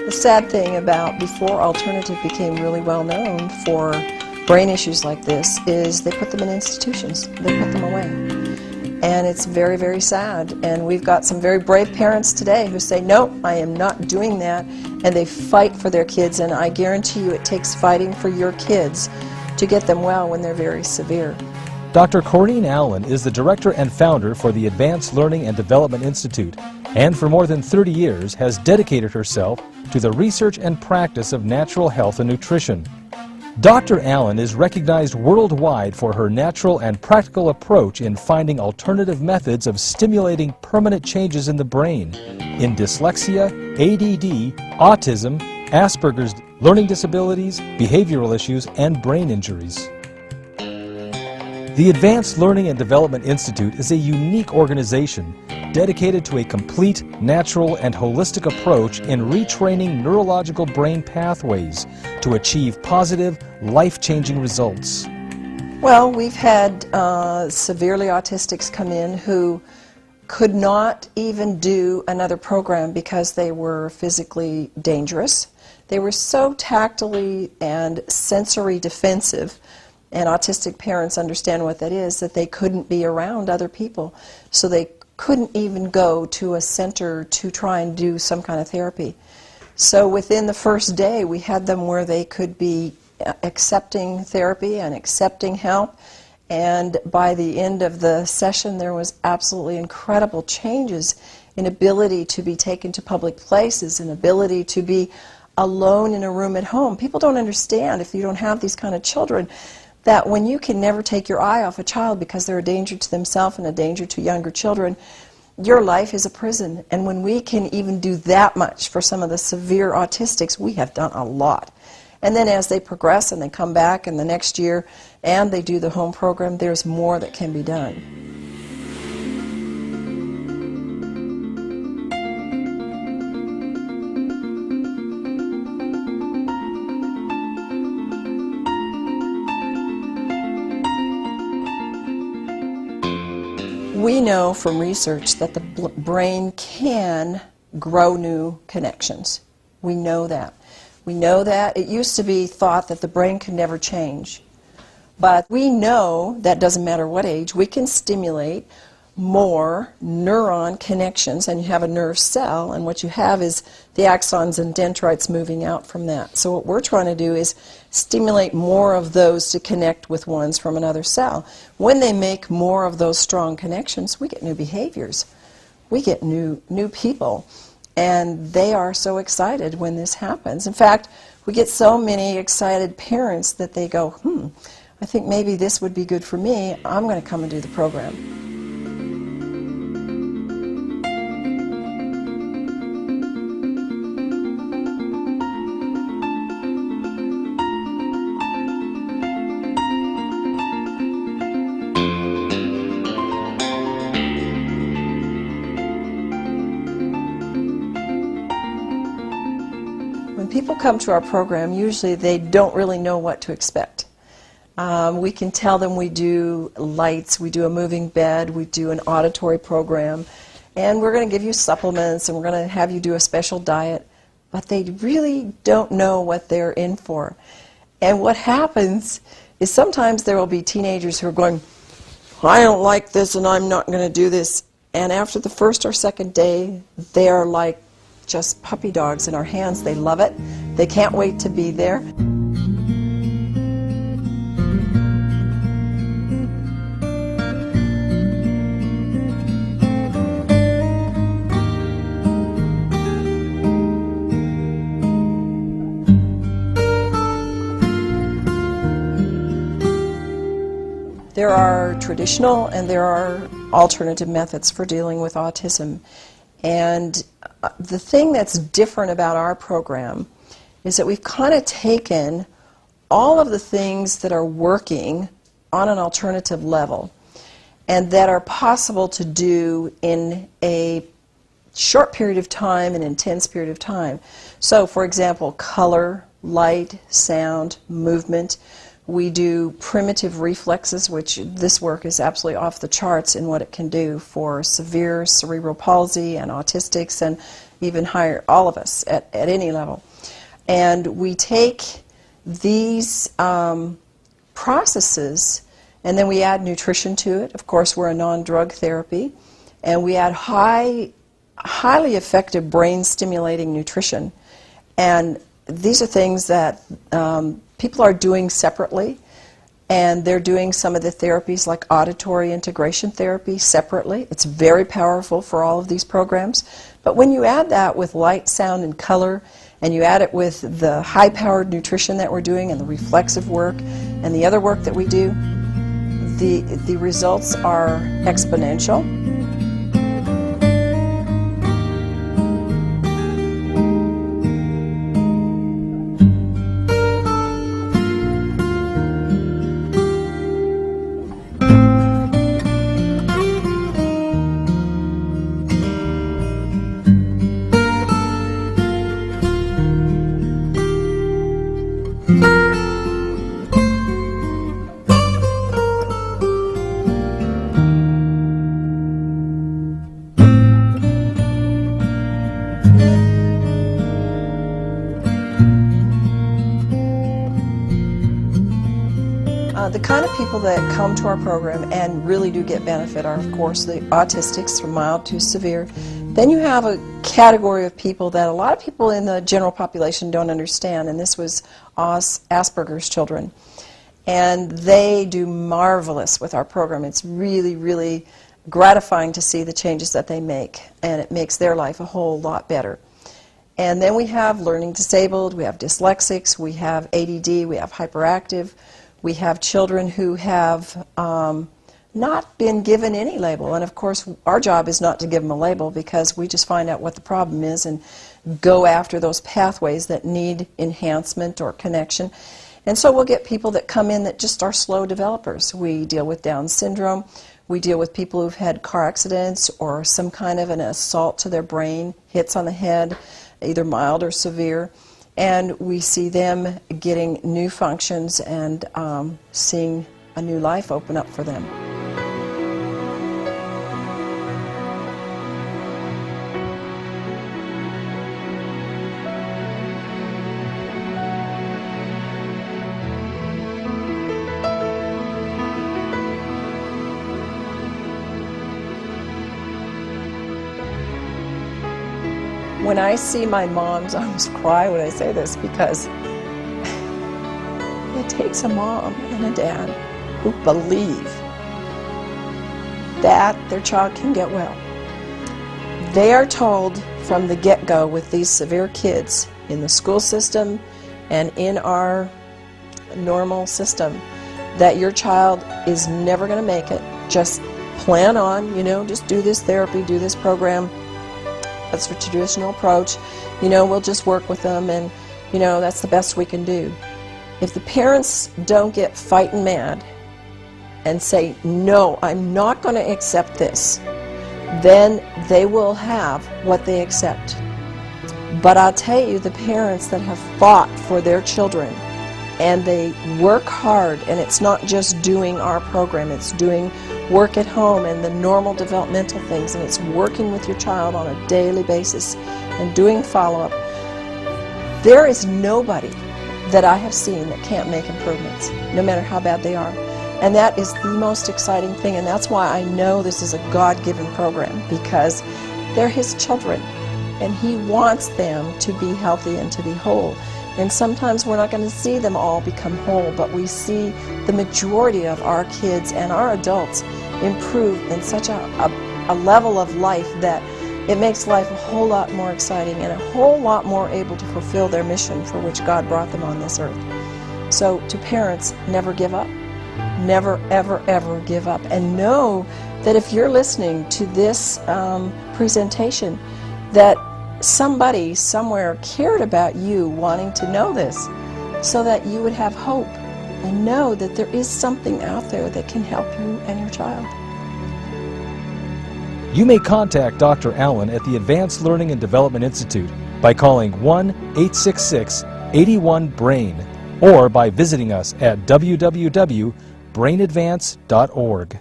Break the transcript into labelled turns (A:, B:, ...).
A: The sad thing about before alternative became really well known for brain issues like this is they put them in institutions. They put them away. And it's very, very sad. And we've got some very brave parents today who say, no, I am not doing that. And they fight for their kids. And I guarantee you it takes fighting for your kids to get them well when they're very severe.
B: Dr. Corinne Allen is the director and founder for the Advanced Learning and Development Institute, and for more than 30 years has dedicated herself to the research and practice of natural health and nutrition. Dr. Allen is recognized worldwide for her natural and practical approach in finding alternative methods of stimulating permanent changes in the brain in dyslexia, ADD, autism, Asperger's, learning disabilities, behavioral issues, and brain injuries. The Advanced Learning and Development Institute is a unique organization dedicated to a complete, natural, and holistic approach in retraining neurological brain pathways to achieve positive, life-changing results.
A: Well, we've had severely autistics come in who could not even do another program because they were physically dangerous. They were so tactily and sensory defensive, and autistic parents understand what that is, that they couldn't be around other people. So they couldn't even go to a center to try and do some kind of therapy. So within the first day, we had them where they could be accepting therapy and accepting help. And by the end of the session, there was absolutely incredible changes in ability to be taken to public places, and ability to be alone in a room at home. People don't understand, if you don't have these kind of children, that when you can never take your eye off a child because they're a danger to themselves and a danger to younger children, your life is a prison. And when we can even do that much for some of the severe autistics, we have done a lot. And then as they progress and they come back in the next year and they do the home program, there's more that can be done. We know from research that the brain can grow new connections. We know that. We know that. It used to be thought that the brain could never change. But we know that doesn't matter what age, we can stimulate more neuron connections, and you have a nerve cell, and what you have is the axons and dendrites moving out from that. So what we're trying to do is stimulate more of those to connect with ones from another cell. When they make more of those strong connections, we get new behaviors. We get new people, and they are so excited when this happens. In fact, we get so many excited parents that they go, I think maybe this would be good for me. I'm going to come and do the program. When people come to our program, usually they don't really know what to expect. We can tell them we do lights, we do a moving bed, we do an auditory program, and we're going to give you supplements, and we're going to have you do a special diet, but they really don't know what they're in for. And what happens is sometimes there will be teenagers who are going, I don't like this and I'm not going to do this, and after the first or second day, they are like just puppy dogs in our hands. They love it. They can't wait to be there. There are traditional and there are alternative methods for dealing with autism. And the thing that's different about our program is that we've kind of taken all of the things that are working on an alternative level and that are possible to do in a short period of time, an intense period of time. So, for example, color, light, sound, movement. We do primitive reflexes, which this work is absolutely off the charts in what it can do for severe cerebral palsy and autistics and even higher, all of us at any level. And we take these processes and then we add nutrition to it. Of course, we're a non-drug therapy. And we add highly effective brain-stimulating nutrition. And these are things that people are doing separately. And they're doing some of the therapies like auditory integration therapy separately. It's very powerful for all of these programs. But when you add that with light, sound, and color, and you add it with the high-powered nutrition that we're doing and the reflexive work and the other work that we do, the results are exponential. The kind of people that come to our program and really do get benefit are, of course, the autistics from mild to severe. Then you have a category of people that a lot of people in the general population don't understand, and this was Asperger's children. And they do marvelous with our program. It's really, really gratifying to see the changes that they make, and it makes their life a whole lot better. And then we have learning disabled, we have dyslexics, we have ADD, we have hyperactive. We have children who have not been given any label, and of course our job is not to give them a label because we just find out what the problem is and go after those pathways that need enhancement or connection. And so we'll get people that come in that just are slow developers. We deal with Down syndrome, we deal with people who've had car accidents or some kind of an assault to their brain, hits on the head, either mild or severe. And we see them getting new functions and seeing a new life open up for them. When I see my moms, I almost cry when I say this because it takes a mom and a dad who believe that their child can get well. They are told from the get-go with these severe kids in the school system and in our normal system that your child is never going to make it. Just plan on, just do this therapy, do this program. That's the traditional approach. We'll just work with them and, that's the best we can do. If the parents don't get fighting mad and say, no, I'm not going to accept this, then they will have what they accept. But I'll tell you, the parents that have fought for their children and they work hard, and it's not just doing our program, it's doing work at home and the normal developmental things, and it's working with your child on a daily basis and doing follow-up. There is nobody that I have seen that can't make improvements, no matter how bad they are. And that is the most exciting thing, and that's why I know this is a God-given program, because they're His children, and He wants them to be healthy and to be whole. And sometimes we're not going to see them all become whole, but we see the majority of our kids and our adults improve in such a level of life that it makes life a whole lot more exciting and a whole lot more able to fulfill their mission for which God brought them on this earth. So to parents, never give up. Never, ever, ever give up. And know that if you're listening to this presentation, that somebody somewhere cared about you wanting to know this so that you would have hope and know that there is something out there that can help you and your child.
B: You may contact Dr. Allen at the Advanced Learning and Development Institute by calling 1-866-81-BRAIN or by visiting us at www.brainadvance.org.